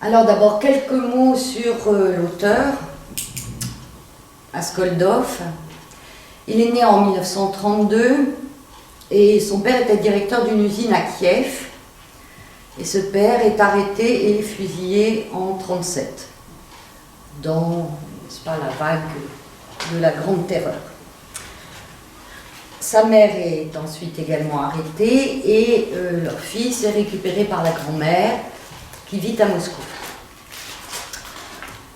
Alors d'abord, quelques mots sur l'auteur, Askoldov. Il est né en 1932 et son père était directeur d'une usine à Kiev. Et ce père est arrêté et fusillé en 1937, dans, n'est-ce pas, la vague de la Grande Terreur. Sa mère est ensuite également arrêtée et leur fils est récupéré par la grand-mère qui vit à Moscou.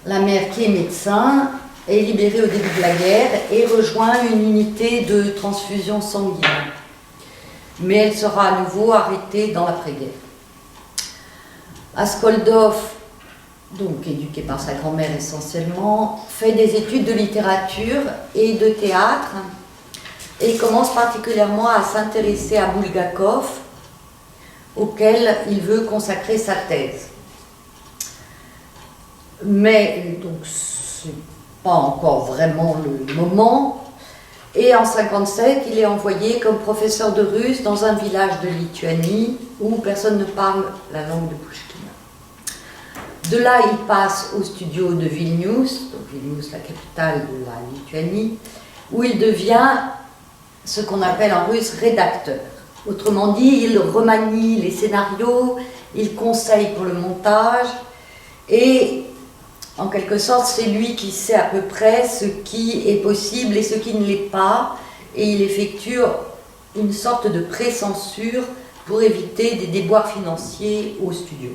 La mère, qui est médecin, est libérée au début de la guerre et rejoint une unité de transfusion sanguine. Mais elle sera à nouveau arrêtée dans l'après-guerre. Askoldov, donc éduqué par sa grand-mère essentiellement, fait des études de littérature et de théâtre et commence particulièrement à s'intéresser à Bulgakov, auquel il veut consacrer sa thèse. Mais donc c'est pas encore vraiment le moment. Et en 1957, il est envoyé comme professeur de russe dans un village de Lituanie où personne ne parle la langue de Pouchkine. De là, il passe au studio de Vilnius, donc Vilnius, la capitale de la Lituanie, où il devient ce qu'on appelle en russe rédacteur. Autrement dit, il remanie les scénarios, il conseille pour le montage et en quelque sorte, c'est lui qui sait à peu près ce qui est possible et ce qui ne l'est pas, et il effectue une sorte de pré-censure pour éviter des déboires financiers au studio.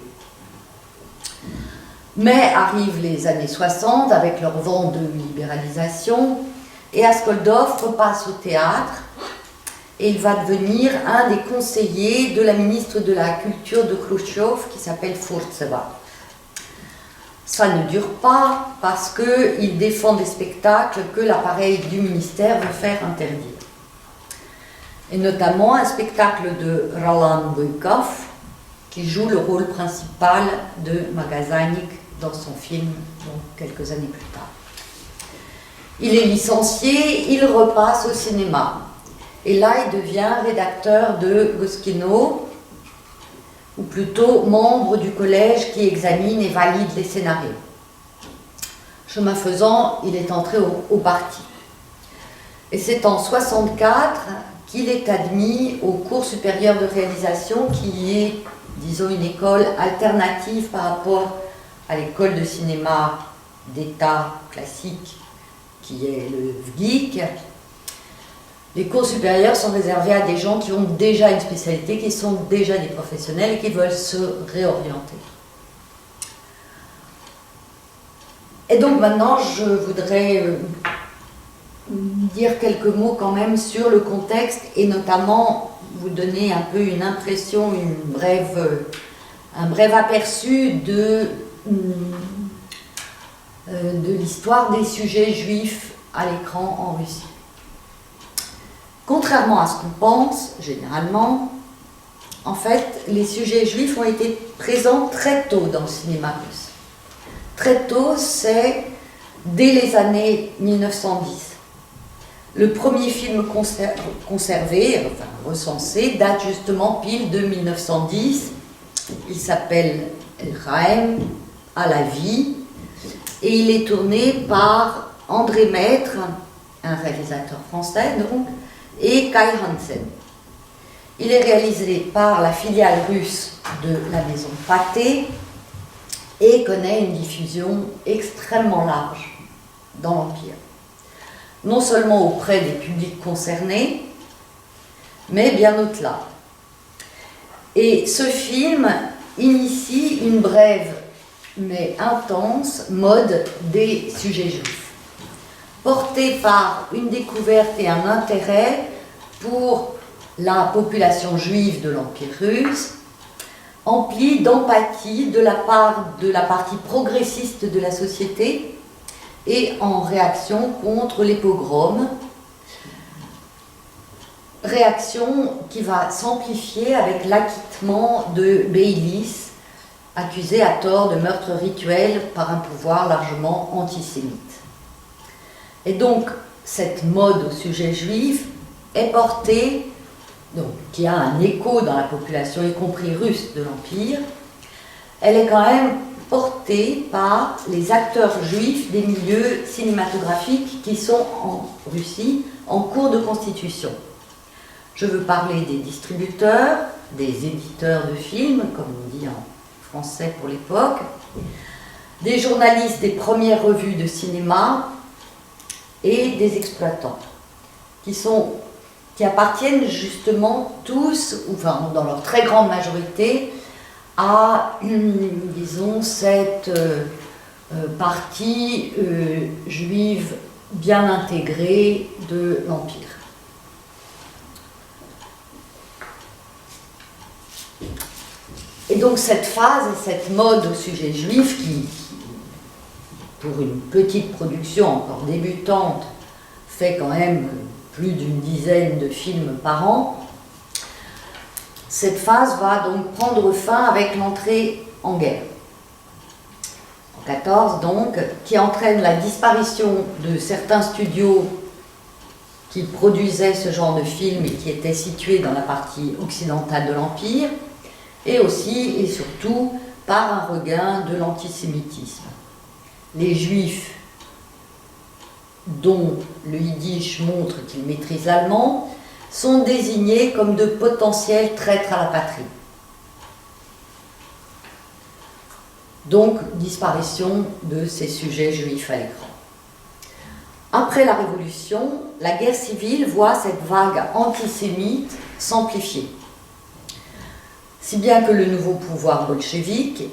Mais arrivent les années 60 avec leur vent de libéralisation, et Askoldov repasse au théâtre, et il va devenir un des conseillers de la ministre de la Culture de Khrouchtchev qui s'appelle Furtseva. Ça ne dure pas parce qu'il défend des spectacles que l'appareil du ministère veut faire interdire. Et notamment un spectacle de Roland Bykov qui joue le rôle principal de Magazanik dans son film donc, quelques années plus tard. Il est licencié, il repasse au cinéma. Et là, il devient rédacteur de Goskino, ou plutôt membre du collège qui examine et valide les scénarios. Chemin faisant, il est entré au parti. Et c'est en 1964 qu'il est admis au cours supérieur de réalisation, qui est, disons, une école alternative par rapport à l'école de cinéma d'État classique, qui est le VGIC. Les cours supérieurs sont réservés à des gens qui ont déjà une spécialité, qui sont déjà des professionnels et qui veulent se réorienter. Et donc maintenant, je voudrais dire quelques mots quand même sur le contexte et notamment vous donner un peu une impression, un bref aperçu de l'histoire des sujets juifs à l'écran en Russie. Contrairement à ce qu'on pense, généralement, en fait, les sujets juifs ont été présents très tôt dans le cinéma russe. Très tôt, c'est dès les années 1910. Le premier film conservé, enfin recensé, date justement pile de 1910. Il s'appelle El Chaim, à la vie, et il est tourné par André Maître, un réalisateur français donc, et Kai Hansen. Il est réalisé par la filiale russe de la maison Pathé et connaît une diffusion extrêmement large dans l'Empire. Non seulement auprès des publics concernés, mais bien au-delà. Et ce film initie une brève mais intense mode des sujets juifs, porté par une découverte et un intérêt pour la population juive de l'Empire russe, empli d'empathie de la part de la partie progressiste de la société et en réaction contre les pogroms, réaction qui va s'amplifier avec l'acquittement de Beilis, accusé à tort de meurtre rituel par un pouvoir largement antisémite. Et donc, cette mode au sujet juif est portée, donc, qui a un écho dans la population, y compris russe, de l'Empire. Elle est quand même portée par les acteurs juifs des milieux cinématographiques qui sont en Russie en cours de constitution. Je veux parler des distributeurs, des éditeurs de films, comme on dit en français pour l'époque, des journalistes des premières revues de cinéma et des exploitants, qui appartiennent justement tous, enfin dans leur très grande majorité, à, disons, cette partie juive bien intégrée de l'Empire. Et donc cette phase et cette mode au sujet juif qui, pour une petite production encore débutante, fait quand même plus d'une dizaine de films par an, cette phase va donc prendre fin avec l'entrée en guerre. En 1914 donc, qui entraîne la disparition de certains studios qui produisaient ce genre de films et qui étaient situés dans la partie occidentale de l'Empire, et aussi et surtout par un regain de l'antisémitisme. Les Juifs, dont le yiddish montre qu'ils maîtrisent l'allemand, sont désignés comme de potentiels traîtres à la patrie. Donc, disparition de ces sujets juifs à l'écran. Après la Révolution, la guerre civile voit cette vague antisémite s'amplifier. Si bien que le nouveau pouvoir bolchevique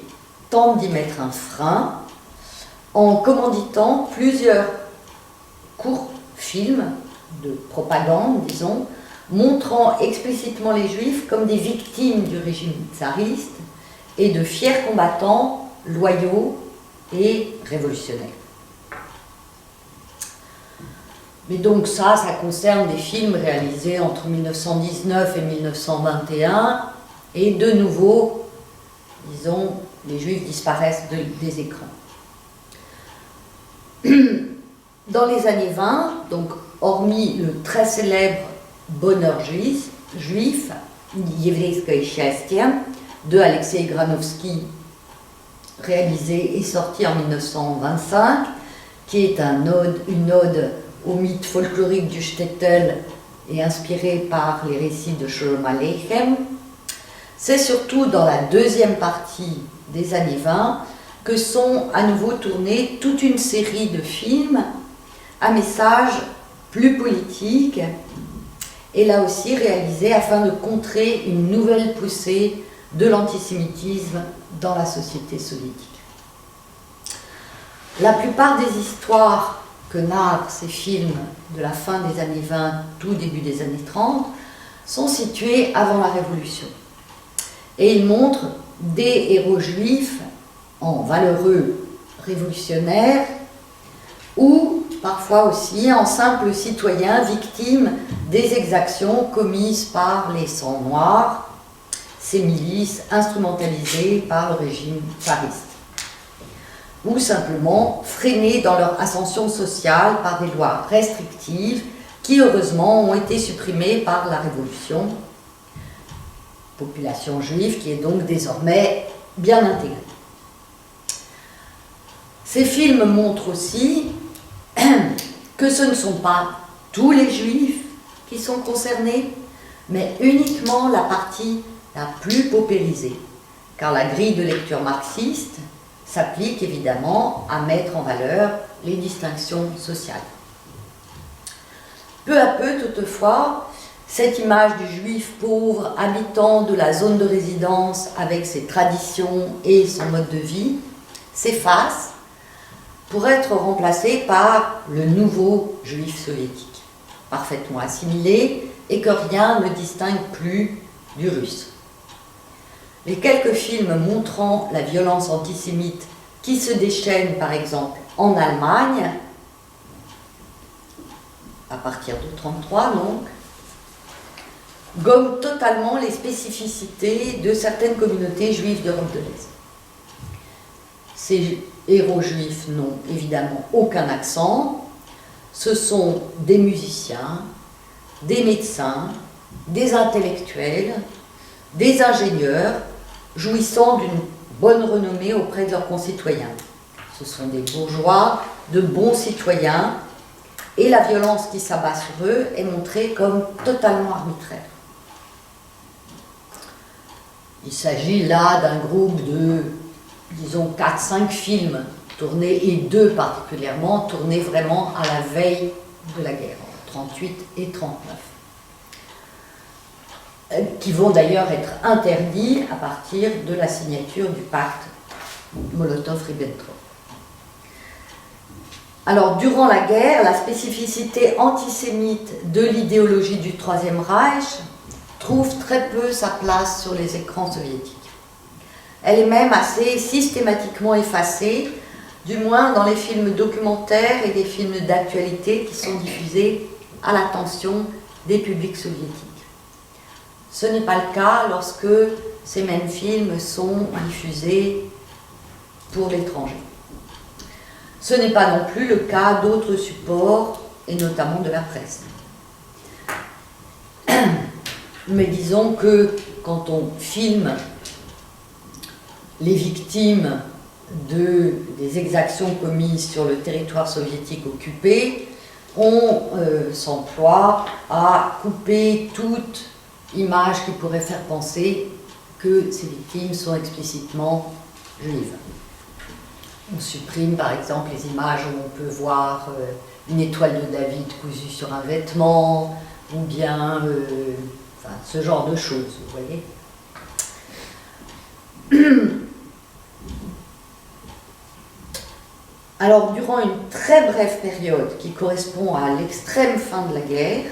tente d'y mettre un frein en commanditant plusieurs courts films de propagande, disons, montrant explicitement les Juifs comme des victimes du régime tsariste et de fiers combattants loyaux et révolutionnaires. Mais donc ça concerne des films réalisés entre 1919 et 1921, et de nouveau, disons, les Juifs disparaissent des écrans. Dans les années 20, donc hormis le très célèbre Bonheur juif, Еврейское счастье, de Alexei Granovsky, réalisé et sorti en 1925, qui est une ode au mythe folklorique du shtetl et inspiré par les récits de Sholom Aleichem. C'est surtout dans la deuxième partie des années 20 que sont à nouveau tournés toute une série de films à message plus politique et là aussi réalisés afin de contrer une nouvelle poussée de l'antisémitisme dans la société soviétique. La plupart des histoires que narrent ces films de la fin des années 20, tout début des années 30, sont situés avant la Révolution. Et ils montrent des héros juifs en valeureux révolutionnaires ou parfois aussi en simples citoyens victimes des exactions commises par les sangs noirs, ces milices instrumentalisées par le régime tsariste, ou simplement freinés dans leur ascension sociale par des lois restrictives qui heureusement ont été supprimées par la Révolution. Population juive qui est donc désormais bien intégrée. Ces films montrent aussi que ce ne sont pas tous les juifs qui sont concernés, mais uniquement la partie la plus paupérisée, car la grille de lecture marxiste s'applique évidemment à mettre en valeur les distinctions sociales. Peu à peu, toutefois, cette image du juif pauvre, habitant de la zone de résidence avec ses traditions et son mode de vie, s'efface pour être remplacée par le nouveau juif soviétique, parfaitement assimilé et que rien ne distingue plus du russe. Les quelques films montrant la violence antisémite qui se déchaînent par exemple en Allemagne, à partir de 1933 donc, gomment totalement les spécificités de certaines communautés juives d'Europe de l'Est. Ces héros juifs n'ont évidemment aucun accent, ce sont des musiciens, des médecins, des intellectuels, des ingénieurs, jouissant d'une bonne renommée auprès de leurs concitoyens. Ce sont des bourgeois, de bons citoyens, et la violence qui s'abat sur eux est montrée comme totalement arbitraire. Il s'agit là d'un groupe de, disons, 4-5 films tournés, et 2 particulièrement, tournés vraiment à la veille de la guerre, en 1938 et 1939, qui vont d'ailleurs être interdits à partir de la signature du pacte Molotov-Ribbentrop. Alors, durant la guerre, la spécificité antisémite de l'idéologie du Troisième Reich trouve très peu sa place sur les écrans soviétiques. Elle est même assez systématiquement effacée, du moins dans les films documentaires et des films d'actualité qui sont diffusés à l'attention des publics soviétiques. Ce n'est pas le cas lorsque ces mêmes films sont diffusés pour l'étranger. Ce n'est pas non plus le cas d'autres supports, et notamment de la presse. Mais disons que quand on filme les victimes des exactions commises sur le territoire soviétique occupé, on s'emploie à couper toute image qui pourrait faire penser que ces victimes sont explicitement juives. On supprime par exemple les images où on peut voir une étoile de David cousue sur un vêtement, ou bien enfin, ce genre de choses, vous voyez. Alors, durant une très brève période qui correspond à l'extrême fin de la guerre,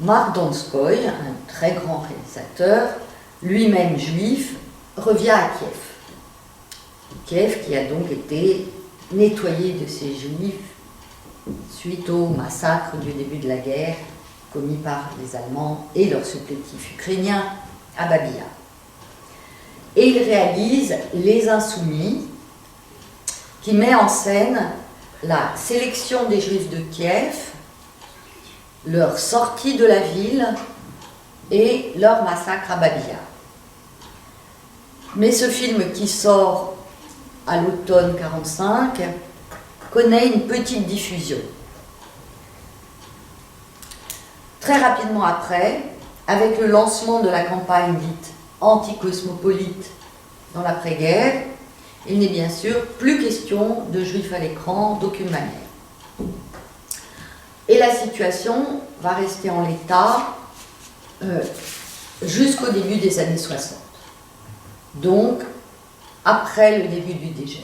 Mark Donskoy, un très grand réalisateur, lui-même juif, revient à Kiev. Kiev qui a donc été nettoyé de ses juifs suite au massacre du début de la guerre commis par les Allemands et leurs supplétifs ukrainiens à Babia. Et il réalise Les Insoumis, qui met en scène la sélection des Juifs de Kiev, leur sortie de la ville et leur massacre à Babia. Mais ce film qui sort à l'automne 1945 connaît une petite diffusion. Très rapidement après, avec le lancement de la campagne dite anticosmopolite dans l'après-guerre, il n'est bien sûr plus question de juifs à l'écran d'aucune manière. Et la situation va rester en l'état jusqu'au début des années 60. Donc, après le début du dégel.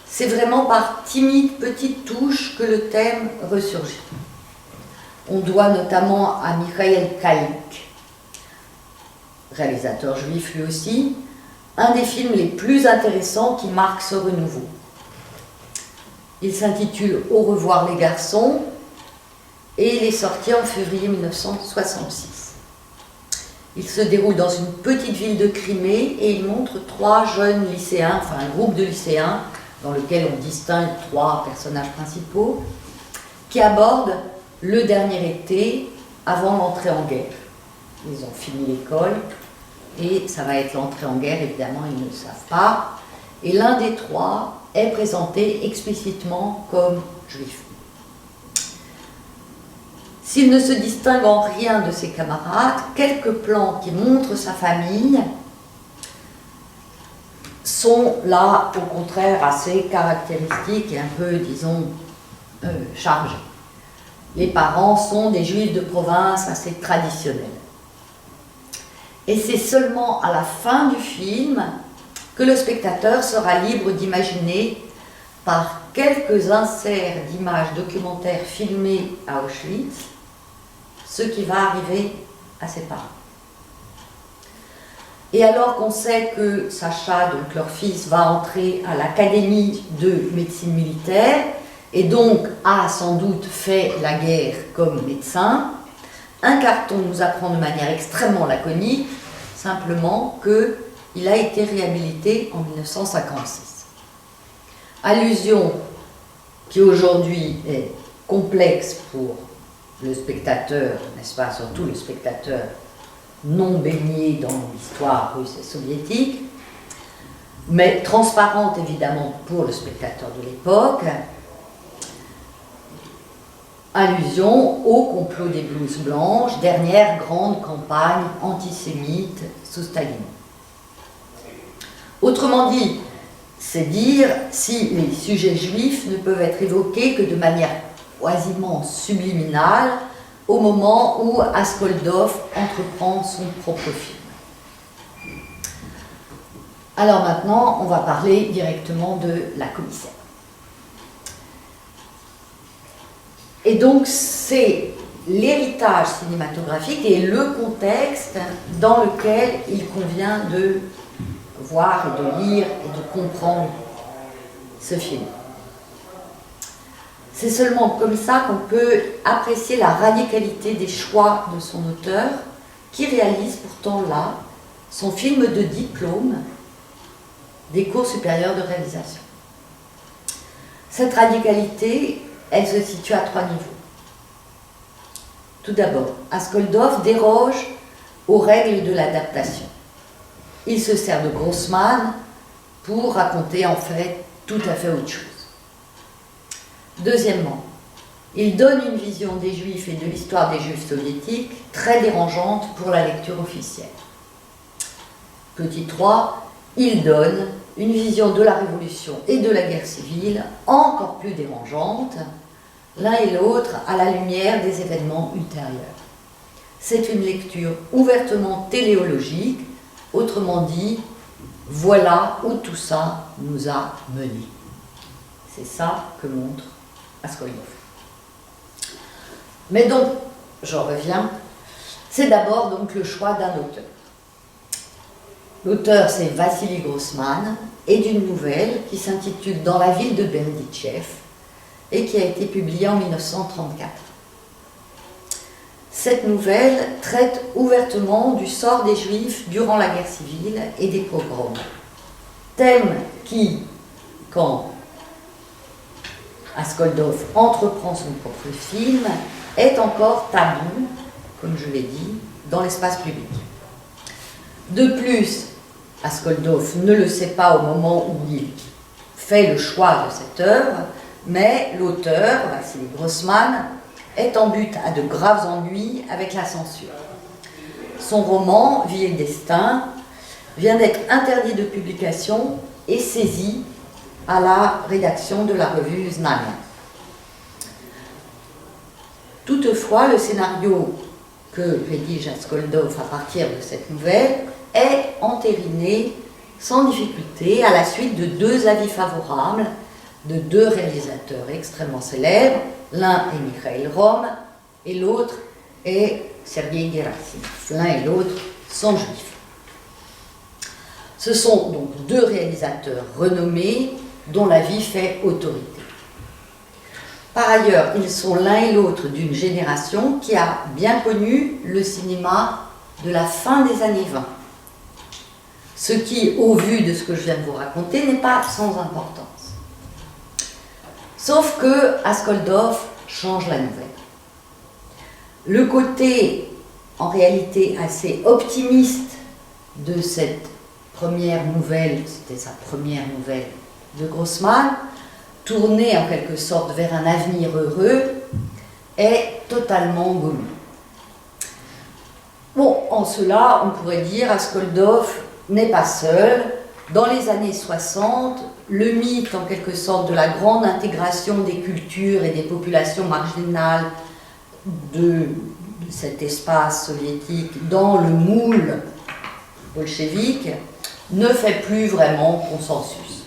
C'est vraiment par timides petites touches que le thème ressurgit. On doit notamment à Mikhaïl Kalik, réalisateur juif lui aussi, un des films les plus intéressants qui marque ce renouveau. Il s'intitule « Au revoir les garçons » et il est sorti en février 1966. Il se déroule dans une petite ville de Crimée et il montre 3 jeunes lycéens, enfin un groupe de lycéens dans lequel on distingue 3 personnages principaux, qui abordent le dernier été avant l'entrée en guerre. Ils ont fini l'école et ça va être l'entrée en guerre, évidemment ils ne le savent pas. Et l'un des 3 est présenté explicitement comme juif. S'il ne se distingue en rien de ses camarades, quelques plans qui montrent sa famille sont là, au contraire, assez caractéristiques et un peu, disons, chargés. Les parents sont des juifs de province assez traditionnels. Et c'est seulement à la fin du film que le spectateur sera libre d'imaginer, par quelques inserts d'images documentaires filmées à Auschwitz, ce qui va arriver à ses parents. Et alors qu'on sait que Sacha, donc leur fils, va entrer à l'académie de médecine militaire et donc a sans doute fait la guerre comme médecin, un carton nous apprend de manière extrêmement laconique simplement qu'il a été réhabilité en 1956. Allusion qui aujourd'hui est complexe pour le spectateur, n'est-ce pas, surtout le spectateur non baignée dans l'histoire russe et soviétique, mais transparente évidemment pour le spectateur de l'époque. Allusion au complot des blouses blanches, dernière grande campagne antisémite sous Staline. Autrement dit, c'est dire si les sujets juifs ne peuvent être évoqués que de manière quasiment subliminale au moment où Askoldov entreprend son propre film. Alors maintenant, on va parler directement de la commissaire. Et donc, c'est l'héritage cinématographique et le contexte dans lequel il convient de voir et de lire et de comprendre ce film. C'est seulement comme ça qu'on peut apprécier la radicalité des choix de son auteur, qui réalise pourtant là son film de diplôme des cours supérieurs de réalisation. Cette radicalité, elle se situe à 3 niveaux. Tout d'abord, Askoldov déroge aux règles de l'adaptation. Il se sert de Grossman pour raconter en fait tout à fait autre chose. Deuxièmement, il donne une vision des Juifs et de l'histoire des Juifs soviétiques très dérangeante pour la lecture officielle. Petit 3, il donne une vision de la Révolution et de la guerre civile encore plus dérangeante, l'un et l'autre à la lumière des événements ultérieurs. C'est une lecture ouvertement téléologique, autrement dit, voilà où tout ça nous a menés. C'est ça que montre Askoldov. Mais donc, j'en reviens, c'est d'abord donc le choix d'un auteur. L'auteur, c'est Vassili Grossman, et d'une nouvelle qui s'intitule « Dans la ville de Berdichev » et qui a été publiée en 1934. Cette nouvelle traite ouvertement du sort des Juifs durant la guerre civile et des pogroms. Thème qui, quand Askoldov entreprend son propre film, est encore tabou, comme je l'ai dit, dans l'espace public. De plus, Askoldov ne le sait pas au moment où il fait le choix de cette œuvre, mais l'auteur, Vassili Grossman, est en butte à de graves ennuis avec la censure. Son roman, Vie et Destin, vient d'être interdit de publication et saisi à la rédaction de la revue Znamia. Toutefois, le scénario que rédige Askoldov à partir de cette nouvelle est entériné sans difficulté à la suite de 2 avis favorables de 2 réalisateurs extrêmement célèbres. L'un est Mikhail Rom et l'autre est Sergei Gerasimov. L'un et l'autre sont juifs. Ce sont donc 2 réalisateurs renommés dont l'avis fait autorité. Par ailleurs, ils sont l'un et l'autre d'une génération qui a bien connu le cinéma de la fin des années 20. Ce qui, au vu de ce que je viens de vous raconter, n'est pas sans importance. Sauf que Askoldov change la nouvelle. Le côté, en réalité, assez optimiste de cette première nouvelle, c'était sa première nouvelle de Grossman, tournée en quelque sorte vers un avenir heureux, est totalement gommé. Bon, en cela, on pourrait dire Askoldov n'est pas seul. Dans les années 60, le mythe, en quelque sorte, de la grande intégration des cultures et des populations marginales de cet espace soviétique dans le moule bolchevique ne fait plus vraiment consensus.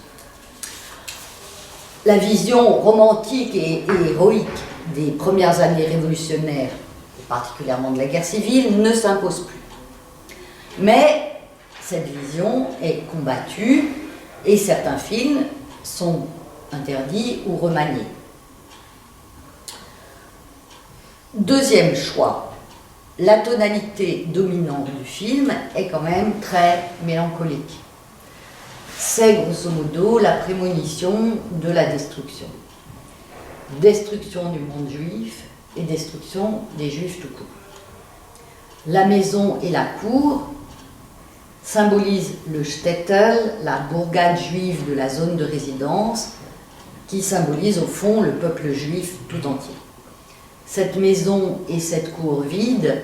La vision romantique et héroïque des premières années révolutionnaires, et particulièrement de la guerre civile, ne s'impose plus. Mais cette vision est combattue et certains films sont interdits ou remaniés. Deuxième choix, la tonalité dominante du film est quand même très mélancolique. C'est grosso modo la prémonition de la destruction. Destruction du monde juif et destruction des juifs tout court. La maison et la cour symbolisent le shtetl, la bourgade juive de la zone de résidence, qui symbolise au fond le peuple juif tout entier. Cette maison et cette cour vide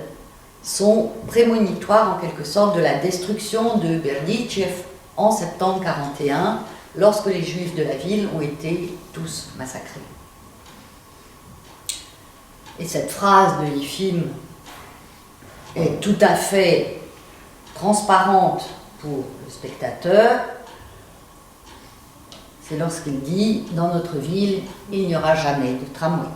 sont prémonitoires en quelque sorte de la destruction de Berdichev en septembre 1941, lorsque les juifs de la ville ont été tous massacrés. Et cette phrase de Yefim est tout à fait transparente pour le spectateur. C'est lorsqu'il dit « Dans notre ville, il n'y aura jamais de tramway ».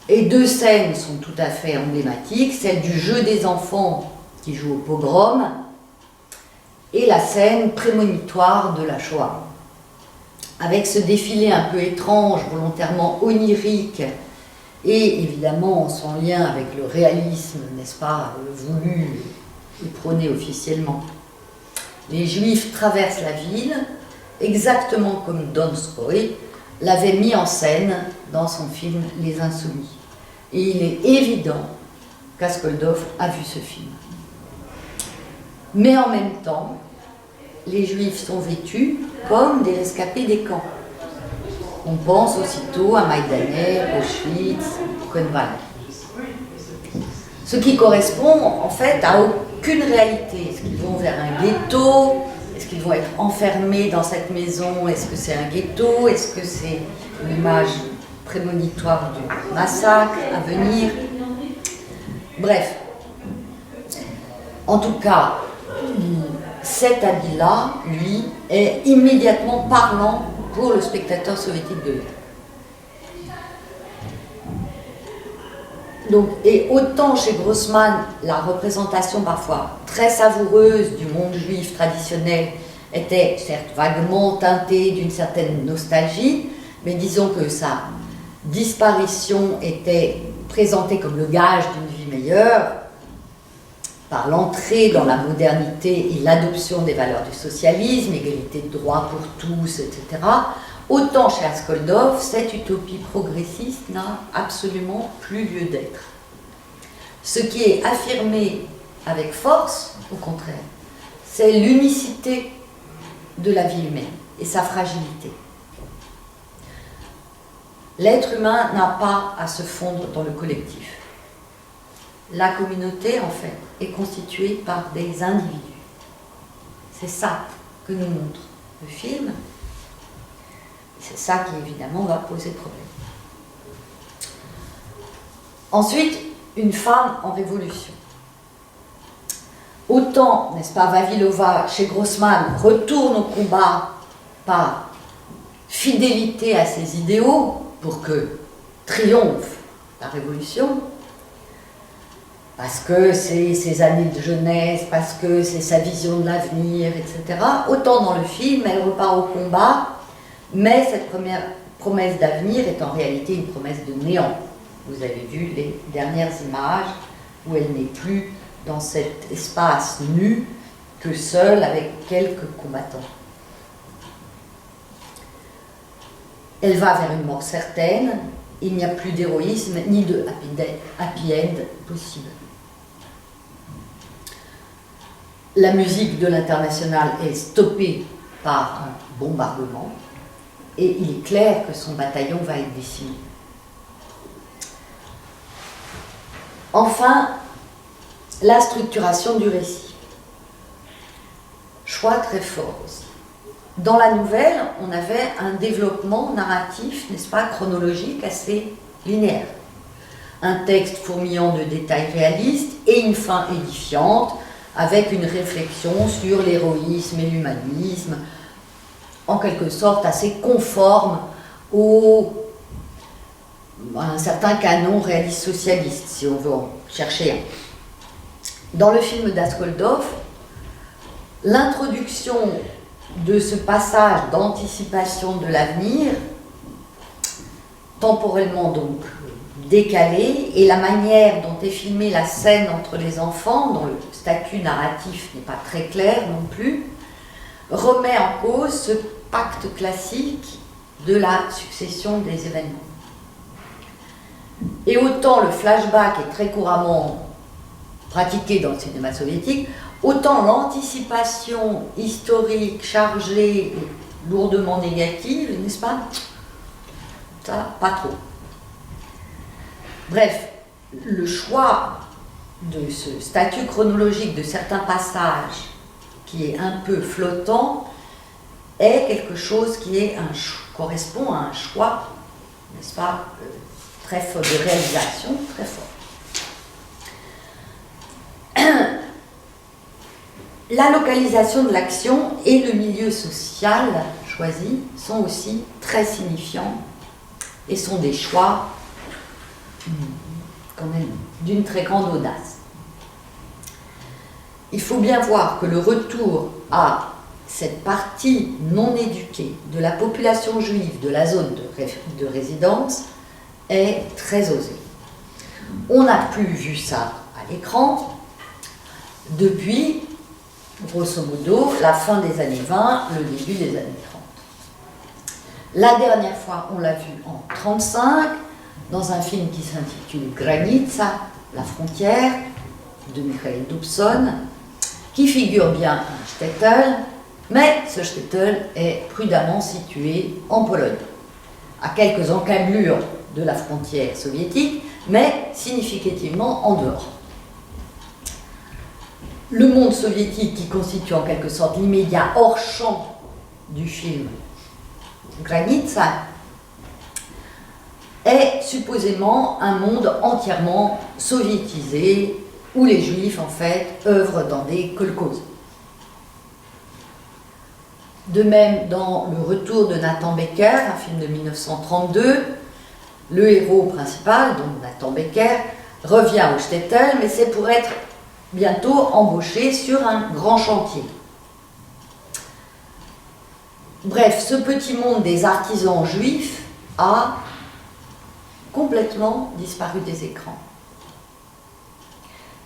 Et deux scènes sont tout à fait emblématiques, celle du jeu des enfants qui joue au pogrom et la scène prémonitoire de la Shoah. Avec ce défilé un peu étrange, volontairement onirique, et évidemment son lien avec le réalisme, n'est-ce pas, voulu et prôné officiellement. Les Juifs traversent la ville, exactement comme Donskoy l'avait mis en scène dans son film Les Insoumis. Et il est évident qu'Askoldov a vu ce film. Mais en même temps, les Juifs sont vêtus comme des rescapés des camps. On pense aussitôt à Maïdané, Auschwitz, Buchenwald. Ce qui correspond en fait à aucune réalité. Est-ce qu'ils vont vers un ghetto? Est-ce qu'ils vont être enfermés dans cette maison? Est-ce que c'est un ghetto? Est-ce que c'est une image prémonitoire du massacre à venir? Bref. En tout cas, cet habit-là, lui, est immédiatement parlant pour le spectateur soviétique de l'époque. Donc, et autant chez Grossman, la représentation parfois très savoureuse du monde juif traditionnel était certes vaguement teintée d'une certaine nostalgie, mais disons que sa disparition était présentée comme le gage d'une vie meilleure, par l'entrée dans la modernité et l'adoption des valeurs du socialisme, égalité de droits pour tous, etc., autant chez Askoldov, cette utopie progressiste n'a absolument plus lieu d'être. Ce qui est affirmé avec force, au contraire, c'est l'unicité de la vie humaine et sa fragilité. L'être humain n'a pas à se fondre dans le collectif. La communauté, en fait, est constituée par des individus. C'est ça que nous montre le film. C'est ça qui, évidemment, va poser problème. Ensuite, une femme en révolution. Autant, n'est-ce pas, Vavilova, chez Grossman, retourne au combat par fidélité à ses idéaux pour que triomphe la révolution, parce que c'est ses années de jeunesse, parce que c'est sa vision de l'avenir, etc. Autant dans le film, elle repart au combat, mais cette première promesse d'avenir est en réalité une promesse de néant. Vous avez vu les dernières images où elle n'est plus dans cet espace nu que seule avec quelques combattants. Elle va vers une mort certaine, il n'y a plus d'héroïsme ni de happy end possible. La musique de l'Internationale est stoppée par un bombardement et il est clair que son bataillon va être décimé. Enfin, la structuration du récit. Choix très fort aussi. Dans la nouvelle, on avait un développement narratif, n'est-ce pas, chronologique assez linéaire. Un texte fourmillant de détails réalistes et une fin édifiante, avec une réflexion sur l'héroïsme et l'humanisme, en quelque sorte assez conforme à un certain canon réaliste socialiste, si on veut en chercher un. Dans le film d'Askoldov, l'introduction de ce passage d'anticipation de l'avenir, temporellement donc décalé, et la manière dont est filmée la scène entre les enfants, dont le statut narratif n'est pas très clair non plus, remet en cause ce pacte classique de la succession des événements. Et autant le flashback est très couramment pratiqué dans le cinéma soviétique, autant l'anticipation historique, chargée, et lourdement négative, n'est-ce pas? Ça, pas trop. Bref, le choix de ce statut chronologique de certains passages qui est un peu flottant est quelque chose qui est correspond à un choix, n'est-ce pas, très fort, de réalisation très fort. La localisation de l'action et le milieu social choisi sont aussi très signifiants et sont des choix quand même d'une très grande audace. Il faut bien voir que le retour à cette partie non éduquée de la population juive de la zone de résidence est très osé. On n'a plus vu ça à l'écran depuis, grosso modo, la fin des années 20, le début des années 30. La dernière fois, on l'a vu en 1935, dans un film qui s'intitule Granitsa, la frontière, de Mikhail Dobson, qui figure bien un shtetl, mais ce shtetl est prudemment situé en Pologne, à quelques encablures de la frontière soviétique, mais significativement en dehors. Le monde soviétique, qui constitue en quelque sorte l'immédiat hors champ du film Granitsa, est supposément un monde entièrement soviétisé, où les juifs, en fait, œuvrent dans des kolkhozes. De même, dans Le Retour de Nathan Becker, un film de 1932, le héros principal, donc Nathan Becker, revient au shtetl, mais c'est pour être bientôt embauché sur un grand chantier. Bref, ce petit monde des artisans juifs a complètement disparu des écrans.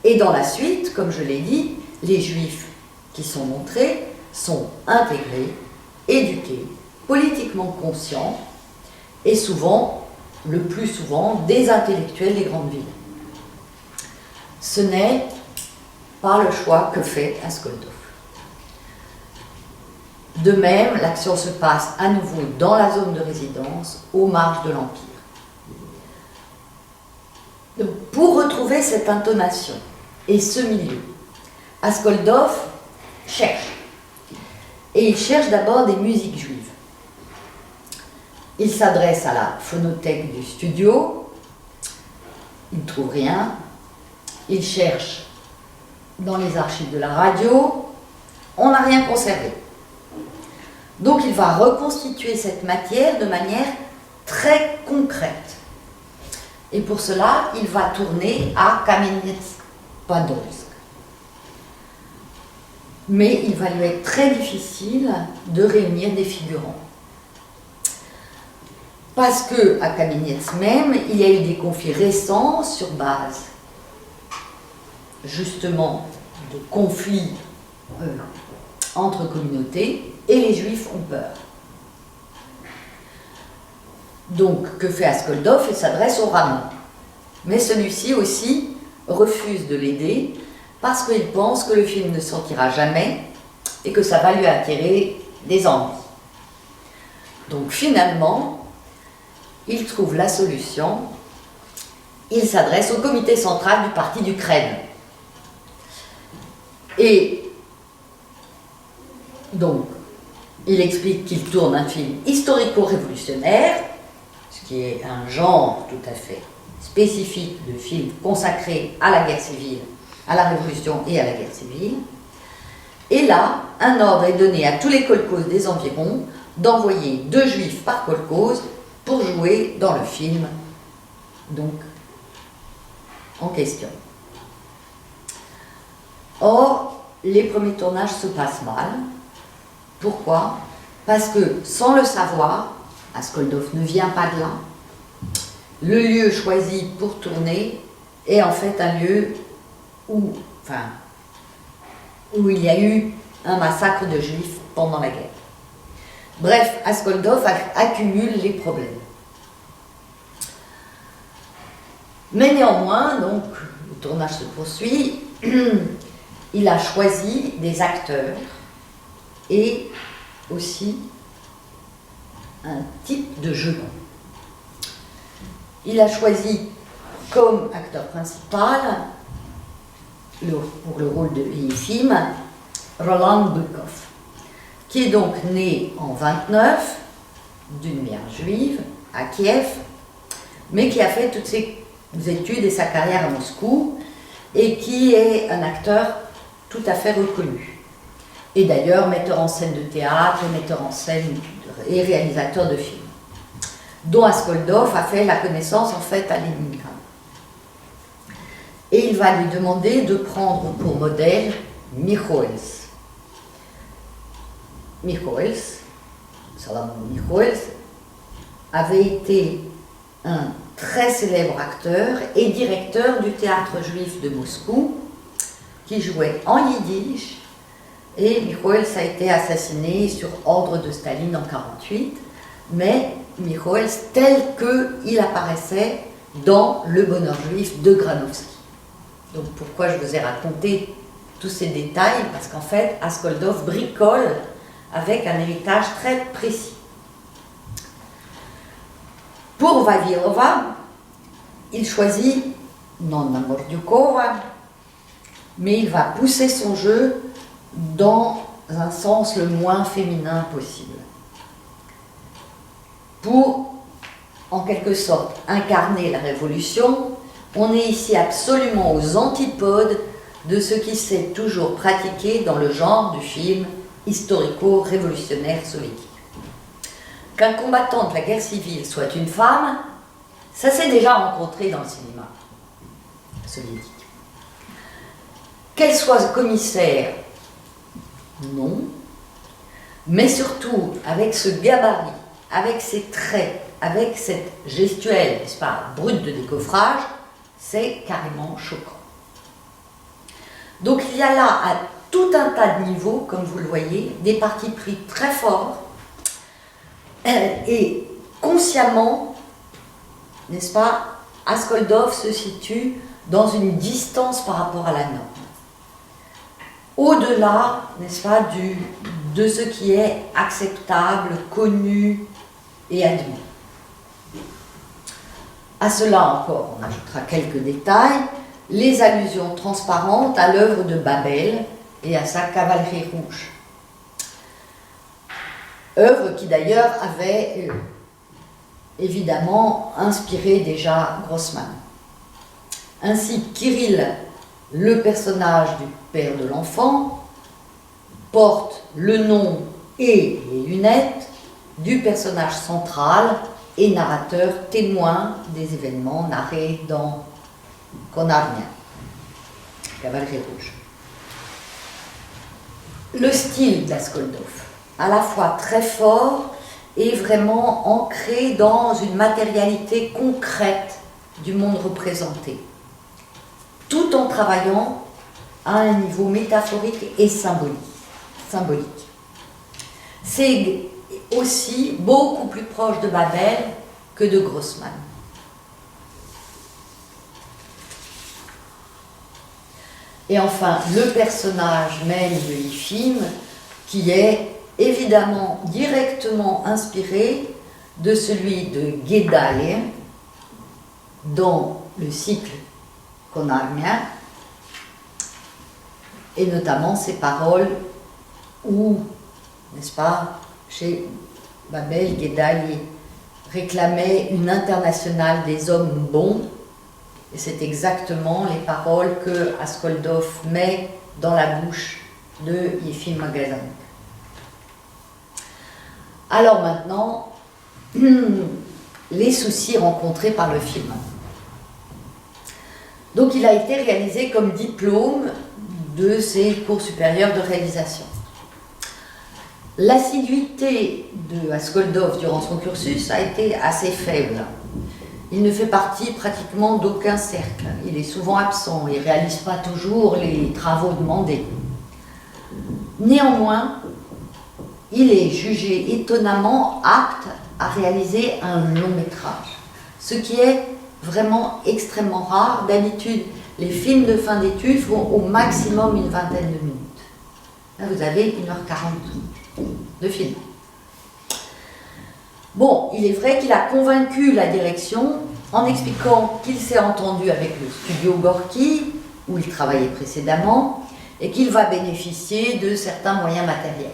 Et dans la suite, comme je l'ai dit, les juifs qui sont montrés sont intégrés, éduqués, politiquement conscients et souvent, le plus souvent, des intellectuels des grandes villes. Ce n'est pas le choix que fait Ascoldov. De même, l'action se passe à nouveau dans la zone de résidence, aux marges de l'Empire. Donc, pour retrouver cette intonation et ce milieu, Ascoldov cherche. Et il cherche d'abord des musiques juives. Il s'adresse à la phonothèque du studio, il ne trouve rien. Il cherche dans les archives de la radio, on n'a rien conservé. Donc il va reconstituer cette matière de manière très concrète. Et pour cela, il va tourner à Kamenets-Podolsk. Mais il va lui être très difficile de réunir des figurants. Parce qu'à Kamenets même, il y a eu des conflits récents sur base justement de conflits entre communautés, et les Juifs ont peur. Donc, que fait Ascoldov? Il s'adresse au rabbin. Mais celui-ci aussi refuse de l'aider parce qu'il pense que le film ne sortira jamais et que ça va lui attirer des ennuis. Donc finalement, il trouve la solution. Il s'adresse au comité central du parti d'Ukraine. Et donc, il explique qu'il tourne un film historico-révolutionnaire, ce qui est un genre tout à fait spécifique de film consacré à la guerre civile, à la révolution et à la guerre civile. Et là, un ordre est donné à tous les kolkhozes des environs d'envoyer 2 juifs par kolkhoze pour jouer dans le film, donc, en question. Or, les premiers tournages se passent mal. Pourquoi? Parce que, sans le savoir, Ascoldov ne vient pas de là, le lieu choisi pour tourner est en fait un lieu où il y a eu un massacre de juifs pendant la guerre. Bref, Ascoldov accumule les problèmes. Mais néanmoins, donc, le tournage se poursuit, il a choisi des acteurs et aussi un type de jeu. Il a choisi comme acteur principal, pour le rôle de Yefim, Roland Bykov, qui est donc né en 29 d'une mère juive à Kiev, mais qui a fait toutes ses études et sa carrière à Moscou, et qui est un acteur tout à fait reconnu. Et d'ailleurs metteur en scène de théâtre, metteur en scène et réalisateur de films, dont Askoldov a fait la connaissance en fait à Leningrad. Et il va lui demander de prendre pour modèle Michoels. Salomon Michoels, avait été un très célèbre acteur et directeur du théâtre juif de Moscou, qui jouait en yiddish, et Michoels a été assassiné sur ordre de Staline en 1948, mais Michoels tel qu'il apparaissait dans Le Bonheur juif de Granovsky. Donc pourquoi je vous ai raconté tous ces détails? Parce qu'en fait, Askoldov bricole avec un héritage très précis. Pour Vavilova, il choisit Nonna Mordiukova, mais il va pousser son jeu dans un sens le moins féminin possible. Pour, en quelque sorte, incarner la révolution, on est ici absolument aux antipodes de ce qui s'est toujours pratiqué dans le genre du film historico-révolutionnaire soviétique. Qu'un combattant de la guerre civile soit une femme, ça s'est déjà rencontré dans le cinéma soviétique. Qu'elle soit commissaire, non, mais surtout avec ce gabarit, avec ces traits, avec cette gestuelle, n'est-ce pas, brute de décoffrage, c'est carrément choquant. Donc il y a là, à tout un tas de niveaux, comme vous le voyez, des partis pris très forts, et consciemment, n'est-ce pas, Askoldov se situe dans une distance par rapport à la norme. Au-delà, n'est-ce pas, de ce qui est acceptable, connu et admis. À cela encore, on ajoutera quelques détails, les allusions transparentes à l'œuvre de Babel et à sa cavalerie rouge. Œuvre qui d'ailleurs avait évidemment inspiré déjà Grossman. Ainsi, Kirill, le personnage du père de l'enfant, porte le nom et les lunettes du personnage central et narrateur témoin des événements narrés dans Konarnia, Cavalerie rouge. Le style d'Askoldov, à la fois très fort et vraiment ancré dans une matérialité concrète du monde représenté, tout en travaillant à un niveau métaphorique et symbolique. C'est aussi beaucoup plus proche de Babel que de Grossman. Et enfin, le personnage même de Yefim, qui est évidemment directement inspiré de celui de Guédaille dans le cycle Konarnia, et notamment ses paroles où, n'est-ce pas, chez Babel, Guédaille réclamait une internationale des hommes bons, et c'est exactement les paroles que Askoldov met dans la bouche de Yefim Magazanik. Alors maintenant, les soucis rencontrés par le film. Donc il a été réalisé comme diplôme de ses cours supérieurs de réalisation. L'assiduité de Askoldov durant son cursus a été assez faible. Il ne fait partie pratiquement d'aucun cercle. Il est souvent absent, il ne réalise pas toujours les travaux demandés. Néanmoins, il est jugé étonnamment apte à réaliser un long métrage, ce qui est vraiment extrêmement rare. D'habitude, les films de fin d'études font au maximum une vingtaine de minutes. Là, vous avez 1h40 de film. Bon, il est vrai qu'il a convaincu la direction en expliquant qu'il s'est entendu avec le studio Gorky, où il travaillait précédemment, et qu'il va bénéficier de certains moyens matériels.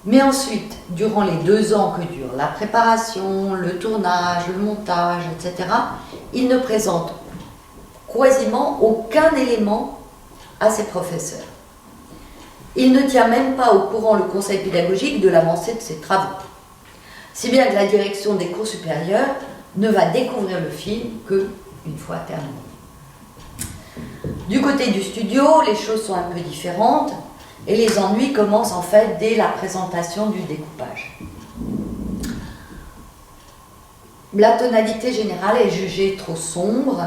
Mais ensuite, durant les 2 ans que dure la préparation, le tournage, le montage, etc., il ne présente quasiment aucun élément à ses professeurs. Il ne tient même pas au courant le conseil pédagogique de l'avancée de ses travaux. Si bien que la direction des cours supérieurs ne va découvrir le film qu'une fois terminé. Du côté du studio, les choses sont un peu différentes et les ennuis commencent en fait dès la présentation du découpage. La tonalité générale est jugée trop sombre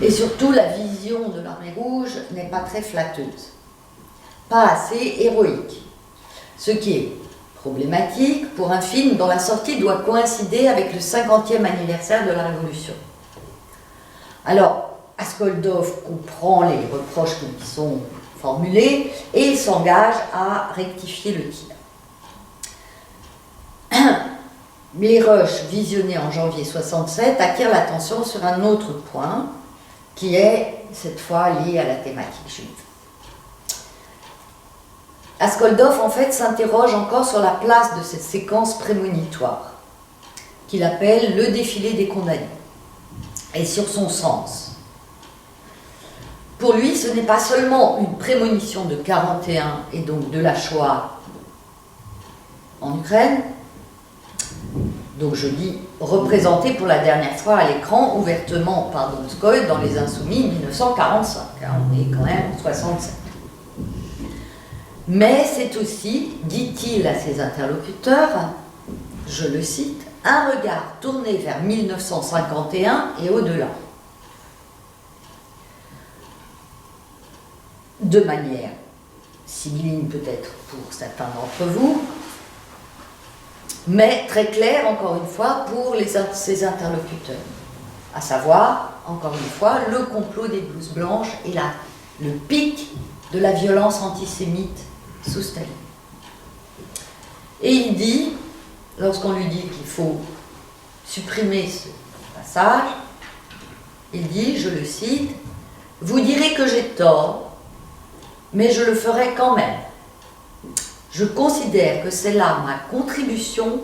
et surtout la vision de l'Armée rouge n'est pas très flatteuse, pas assez héroïque, ce qui est problématique pour un film dont la sortie doit coïncider avec le 50e anniversaire de la Révolution. Alors, Askoldov comprend les reproches qui lui sont formulés et il s'engage à rectifier le tir. Les rushs visionnés en janvier 67 attirent l'attention sur un autre point qui est cette fois lié à la thématique juive. Askoldov en fait s'interroge encore sur la place de cette séquence prémonitoire qu'il appelle le défilé des condamnés et sur son sens. Pour lui, ce n'est pas seulement une prémonition de 41 et donc de la Shoah en Ukraine, donc je dis représentée pour la dernière fois à l'écran ouvertement par Donskoy dans Les Insoumis 1945, on est quand même en 67. Mais c'est aussi, dit-il à ses interlocuteurs, je le cite, un regard tourné vers 1951 et au-delà. De manière sibylline peut-être pour certains d'entre vous, mais très claire encore une fois pour ses interlocuteurs, à savoir, encore une fois, le complot des blouses blanches et le pic de la violence antisémite sous Staline. Et il dit, lorsqu'on lui dit qu'il faut supprimer ce passage, il dit, je le cite, « Vous direz que j'ai tort, mais je le ferai quand même. Je considère que c'est là ma contribution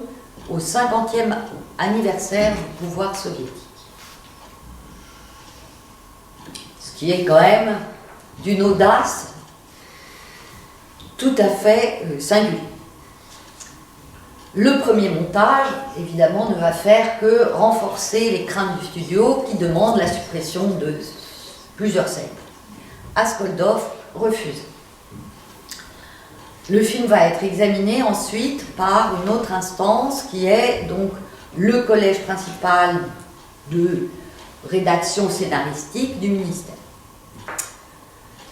au 50e anniversaire du pouvoir soviétique. » Ce qui est quand même d'une audace tout à fait singulière. Le premier montage, évidemment, ne va faire que renforcer les craintes du studio qui demande la suppression de plusieurs scènes. Askoldov refuse. Le film va être examiné ensuite par une autre instance qui est donc le collège principal de rédaction scénaristique du ministère.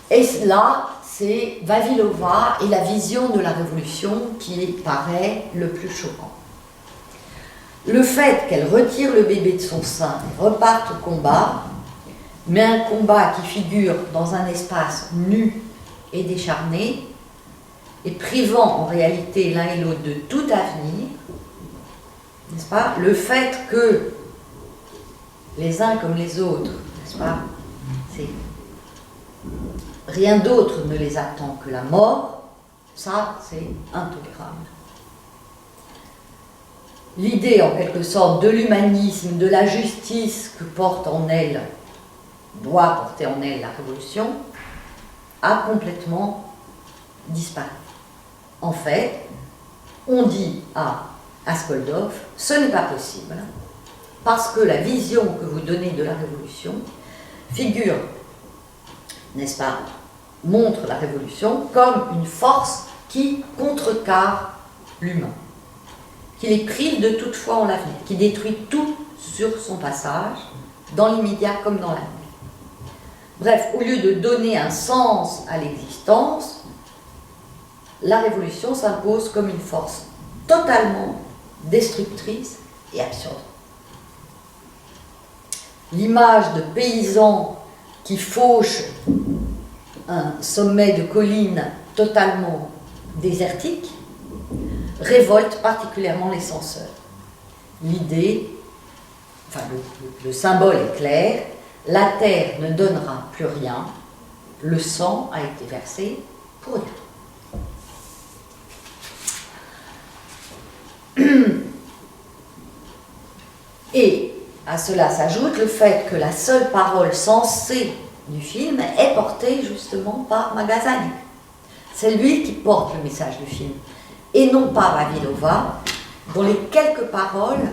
Et là, c'est Vavilova et la vision de la Révolution qui paraît le plus choquant. Le fait qu'elle retire le bébé de son sein et reparte au combat, mais un combat qui figure dans un espace nu et décharné, et privant en réalité l'un et l'autre de tout avenir, n'est-ce pas? Le fait que les uns comme les autres, n'est-ce pas? Rien d'autre ne les attend que la mort, ça c'est intolérable. L'idée en quelque sorte de l'humanisme, de la justice que porte en elle, doit porter en elle la Révolution, a complètement disparu. En fait, on dit à Askoldov, ce n'est pas possible, parce que la vision que vous donnez de la Révolution figure, n'est-ce pas, montre la Révolution comme une force qui contrecarre l'humain, qui les prive de toute foi en l'avenir, qui détruit tout sur son passage, dans l'immédiat comme dans l'avenir. Bref, au lieu de donner un sens à l'existence, la Révolution s'impose comme une force totalement destructrice et absurde. l'image de paysans qui fauchent un sommet de colline totalement désertique révolte particulièrement les censeurs. L'idée, enfin le symbole est clair, la terre ne donnera plus rien, le sang a été versé pour rien. Et à cela s'ajoute le fait que la seule parole sensée du film est portée justement par Magazanik. C'est lui qui porte le message du film, et non pas Vavilova, dont les quelques paroles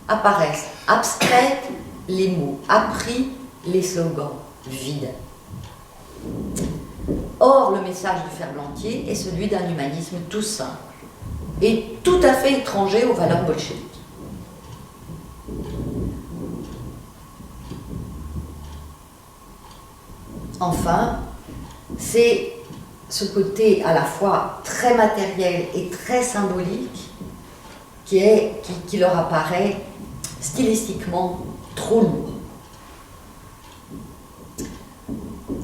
apparaissent abstraites, les mots appris, les slogans vides. Or, le message de Ferblantier est celui d'un humanisme tout simple et tout à fait étranger aux valeurs bolcheviques. Enfin, c'est ce côté à la fois très matériel et très symbolique qui leur apparaît stylistiquement trop lourd.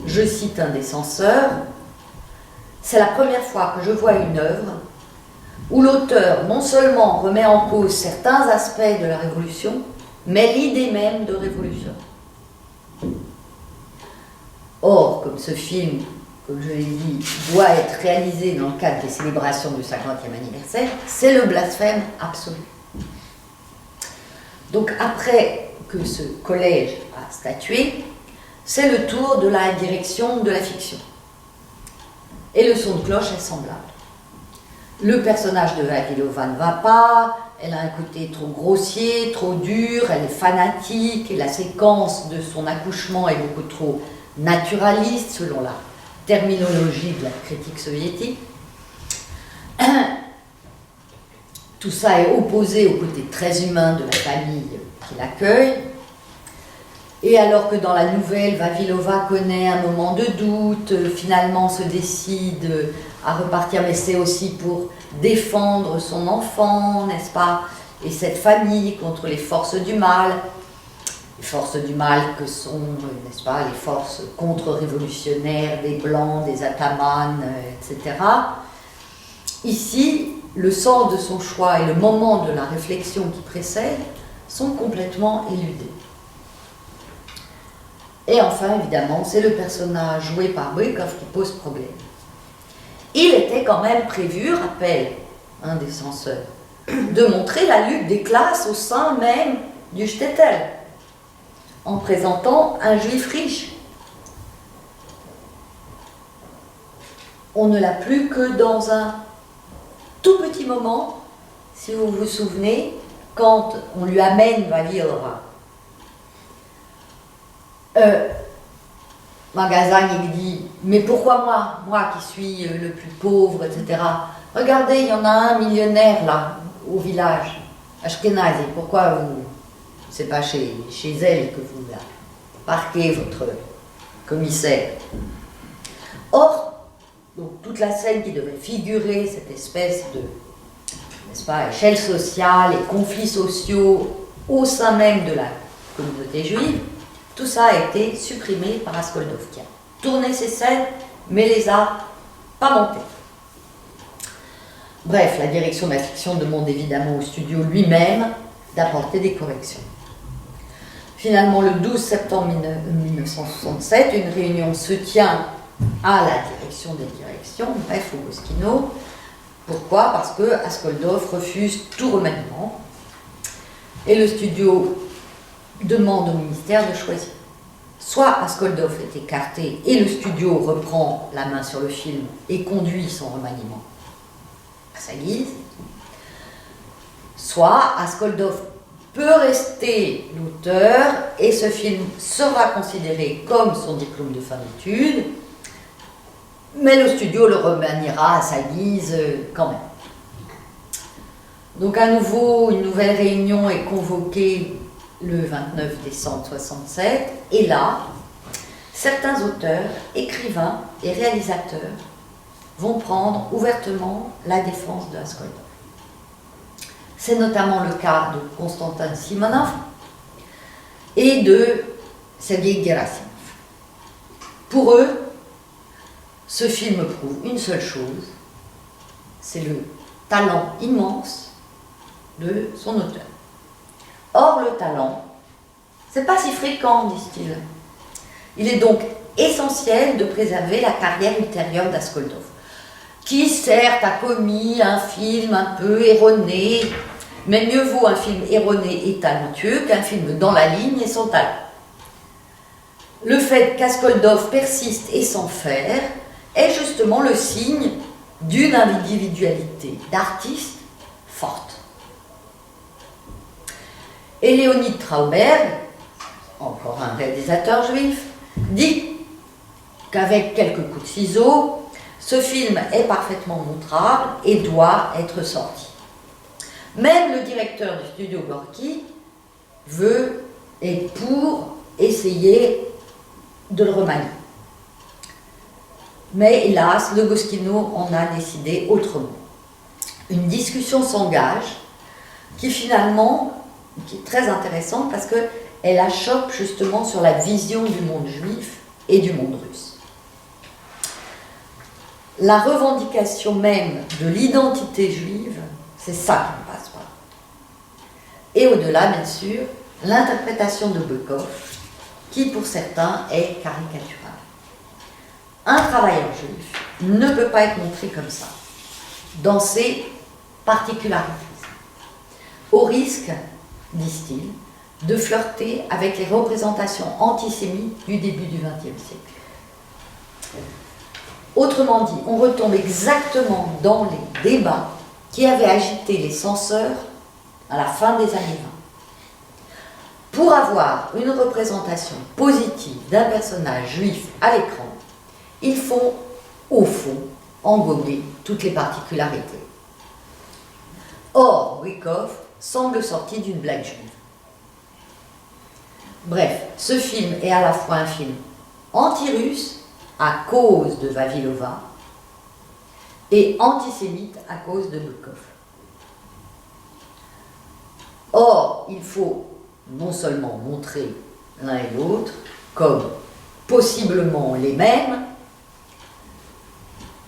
Je cite un des censeurs, « C'est la première fois que je vois une œuvre où l'auteur non seulement remet en cause certains aspects de la Révolution, mais l'idée même de révolution. » Or, comme ce film, comme je l'ai dit, doit être réalisé dans le cadre des célébrations du 50e anniversaire, c'est le blasphème absolu. Donc après que ce collège a statué, c'est le tour de la direction de la fiction. Et le son de cloche est semblable. Le personnage de Vavilova ne va pas, elle a un côté trop grossier, trop dur, elle est fanatique, et la séquence de son accouchement est beaucoup trop naturaliste, selon la terminologie de la critique soviétique. Tout ça est opposé au côté très humain de la famille qui l'accueille. Et alors que dans la nouvelle, Vavilova connaît un moment de doute, finalement se décide à repartir, mais c'est aussi pour défendre son enfant, n'est-ce pas, et cette famille contre les forces du mal. Les forces du mal que sont, n'est-ce pas, les forces contre-révolutionnaires des Blancs, des Atamans, etc. Ici, le sens de son choix et le moment de la réflexion qui précède sont complètement éludés. Et enfin, évidemment, c'est le personnage joué par Brikov qui pose problème. Il était quand même prévu, rappelle un des censeurs, de montrer la lutte des classes au sein même du shtetl, en présentant un juif riche. On ne l'a plus que dans un tout petit moment, si vous vous souvenez, quand on lui amène Vavilova. Magazanik il dit, mais pourquoi moi qui suis le plus pauvre, etc. Regardez, il y en a un millionnaire là, au village, Ashkenazi, pourquoi vous, c'est pas chez elle que vous parquez votre commissaire. Or, donc, toute la scène qui devait figurer cette espèce de, n'est-ce pas, échelle sociale et conflits sociaux au sein même de la communauté juive, tout ça a été supprimé par Askoldov qui a tourné ces scènes, mais les a pas montées. Bref, la direction de la fiction demande évidemment au studio lui-même d'apporter des corrections. Finalement, le 12 septembre 1967, une réunion se tient à la direction des directions, bref, au Goskino. Pourquoi ? Parce que Askoldov refuse tout remaniement et le studio demande au ministère de choisir. Soit Askoldov est écarté et le studio reprend la main sur le film et conduit son remaniement à sa guise, soit Askoldov peut rester l'auteur et ce film sera considéré comme son diplôme de fin d'études, mais le studio le remaniera à sa guise quand même. Donc à nouveau, une nouvelle réunion est convoquée le 29 décembre 1967, et là, certains auteurs, écrivains et réalisateurs vont prendre ouvertement la défense de Askoldov. C'est notamment le cas de Konstantin Simonov et de Sergei Gerasimov. Pour eux, ce film prouve une seule chose, c'est le talent immense de son auteur. Or, le talent, c'est pas si fréquent, disent-ils. Il est donc essentiel de préserver la carrière ultérieure d'Askoldov, qui certes a commis un film un peu erroné, mais mieux vaut un film erroné et talentueux qu'un film dans la ligne et sans talent. Le fait qu'Askoldov persiste et s'en faire est justement le signe d'une individualité d'artiste forte. Et Léonid Trauberg, encore un réalisateur juif, dit qu'avec quelques coups de ciseaux, ce film est parfaitement montrable et doit être sorti. Même le directeur du studio Gorky veut et pour essayer de le remanier. Mais hélas, le Goskino en a décidé autrement. Une discussion s'engage qui finalement, qui est très intéressante parce qu'elle achoppe justement sur la vision du monde juif et du monde russe. La revendication même de l'identité juive, c'est ça qui ne passe pas. Et au-delà, bien sûr, l'interprétation de Bukov, qui pour certains est caricaturale. Un travailleur juif ne peut pas être montré comme ça, dans ses particularités, au risque, disent-ils, de flirter avec les représentations antisémites du début du XXe siècle. Autrement dit, on retombe exactement dans les débats qui avaient agité les censeurs à la fin des années 20. Pour avoir une représentation positive d'un personnage juif à l'écran, il faut, au fond, engommer toutes les particularités. Or, Bykov semble sorti d'une blague juive. Bref, ce film est à la fois un film anti-russe à cause de Vavilova et antisémite à cause de Bykov. Or, il faut non seulement montrer l'un et l'autre comme possiblement les mêmes,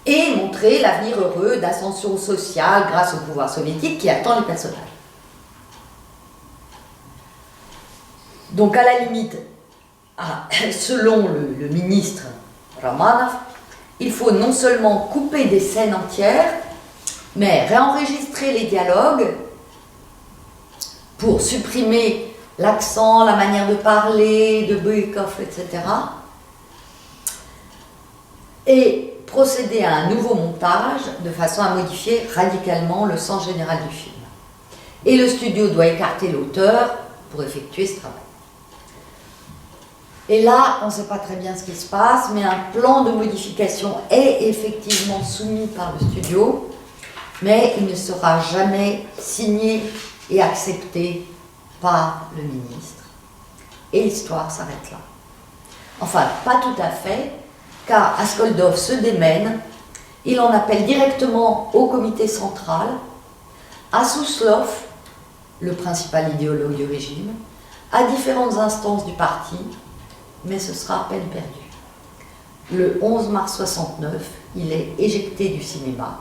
et montrer l'avenir heureux d'ascension sociale grâce au pouvoir soviétique qui attend les personnages. Donc à la limite, selon le ministre Romanov, il faut non seulement couper des scènes entières, mais réenregistrer les dialogues pour supprimer l'accent, la manière de parler de Bykov, etc. Et procéder à un nouveau montage de façon à modifier radicalement le sens général du film. Et le studio doit écarter l'auteur pour effectuer ce travail. Et là, on ne sait pas très bien ce qui se passe, mais un plan de modification est effectivement soumis par le studio, mais il ne sera jamais signé et accepté par le ministre. Et l'histoire s'arrête là. Enfin, pas tout à fait, car Askoldov se démène, il en appelle directement au comité central, à Souslov, le principal idéologue du régime, à différentes instances du parti, mais ce sera à peine perdu. Le 11 mars 69, il est éjecté du cinéma.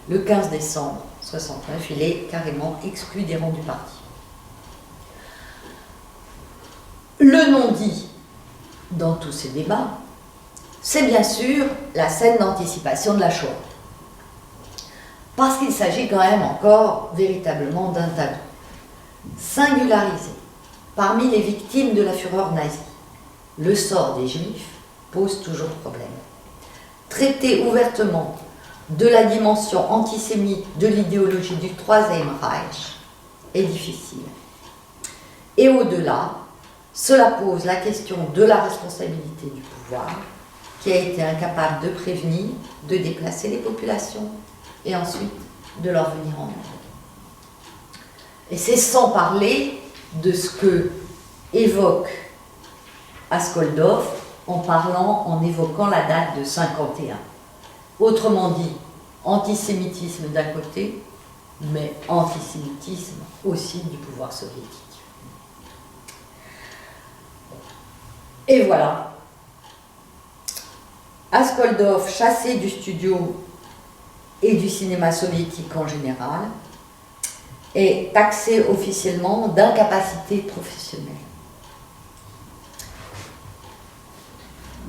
Le 15 décembre 69, il est carrément exclu des rangs du parti. Le non-dit dans tous ces débats, c'est bien sûr la scène d'anticipation de la Shoah. Parce qu'il s'agit quand même encore véritablement d'un tabou. Singularisé parmi les victimes de la fureur nazie, le sort des Juifs pose toujours problème. Traiter ouvertement de la dimension antisémite de l'idéologie du Troisième Reich est difficile. Et au-delà, cela pose la question de la responsabilité du pouvoir, qui a été incapable de prévenir, de déplacer les populations et ensuite de leur venir en aide. Et c'est sans parler de ce que évoque Askoldov en évoquant la date de 51. Autrement dit, antisémitisme d'un côté, mais antisémitisme aussi du pouvoir soviétique. Et voilà. Askoldov, chassé du studio et du cinéma soviétique en général, est taxé officiellement d'incapacité professionnelle.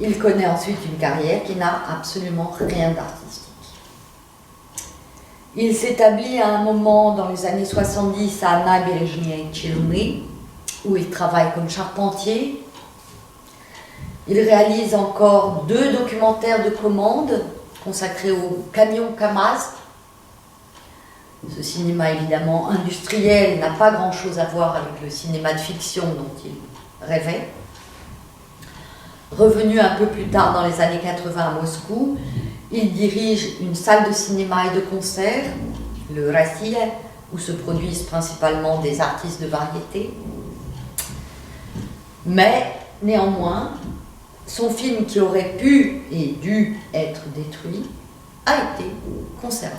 Il connaît ensuite une carrière qui n'a absolument rien d'artistique. Il s'établit à un moment dans les années 70 à Nabережные Челны, où il travaille comme charpentier. Il réalise encore 2 documentaires de commande consacrés au camion Kamaz. Ce cinéma évidemment industriel n'a pas grand-chose à voir avec le cinéma de fiction dont il rêvait. Revenu un peu plus tard dans les années 80 à Moscou, il dirige une salle de cinéma et de concert, le Rossiya, où se produisent principalement des artistes de variété. Mais néanmoins, son film qui aurait pu et dû être détruit a été conservé.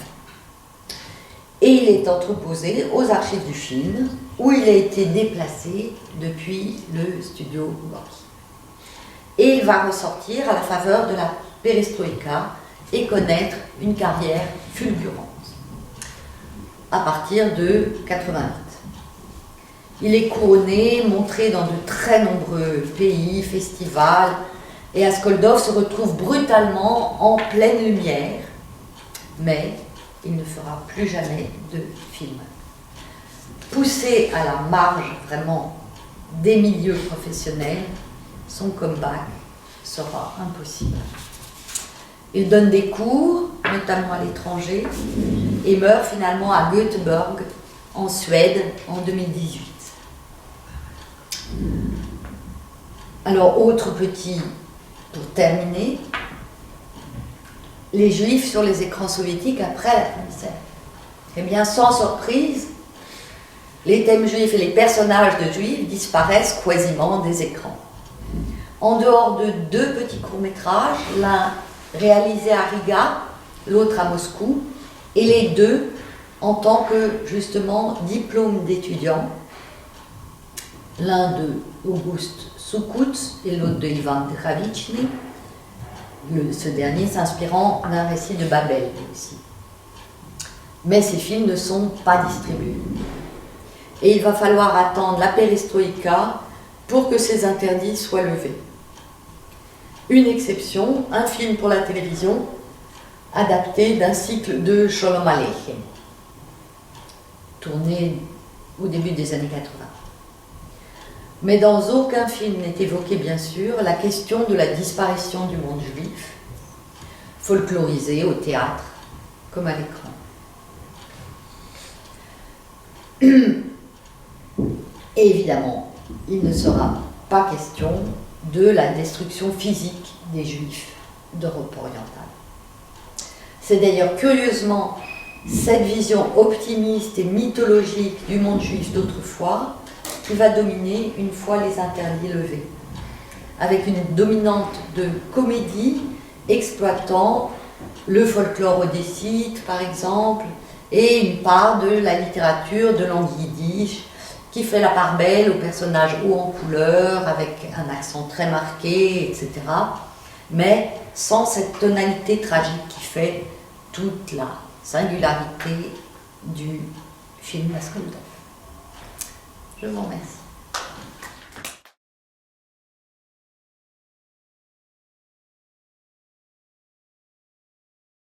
Et il est entreposé aux archives du film, où il a été déplacé depuis le studio Gorky. Et il va ressortir à la faveur de la perestroïka et connaître une carrière fulgurante à partir de 88. Il est couronné, montré dans de très nombreux pays, festivals, et Askoldov se retrouve brutalement en pleine lumière, mais il ne fera plus jamais de film. Poussé à la marge vraiment des milieux professionnels, son comeback sera impossible. Il donne des cours, notamment à l'étranger, et meurt finalement à Göteborg, en Suède, en 2018. Alors, autre petit, pour terminer, les Juifs sur les écrans soviétiques après la commissaire. Eh bien, sans surprise, les thèmes juifs et les personnages de Juifs disparaissent quasiment des écrans. En dehors de 2 petits courts-métrages, l'un réalisé à Riga, l'autre à Moscou, et les 2 en tant que, justement, diplôme d'étudiant, l'un de August Soukoutz et l'autre de Ivan Dravichny, ce dernier s'inspirant d'un récit de Babel aussi. Mais ces films ne sont pas distribués. Et il va falloir attendre la perestroïka pour que ces interdits soient levés. Une exception, un film pour la télévision, adapté d'un cycle de Sholom Aleichem, tourné au début des années 80. Mais dans aucun film n'est évoquée, bien sûr, la question de la disparition du monde juif, folklorisé au théâtre comme à l'écran. Et évidemment, il ne sera pas question de la destruction physique des Juifs d'Europe orientale. C'est d'ailleurs curieusement cette vision optimiste et mythologique du monde juif d'autrefois qui va dominer une fois les interdits levés, avec une dominante de comédie exploitant le folklore odessite par exemple, et une part de la littérature de langue yiddish qui fait la part belle aux personnages hauts en couleur, avec un accent très marqué, etc. Mais sans cette tonalité tragique qui fait toute la singularité du film Askoldov. Je vous remercie.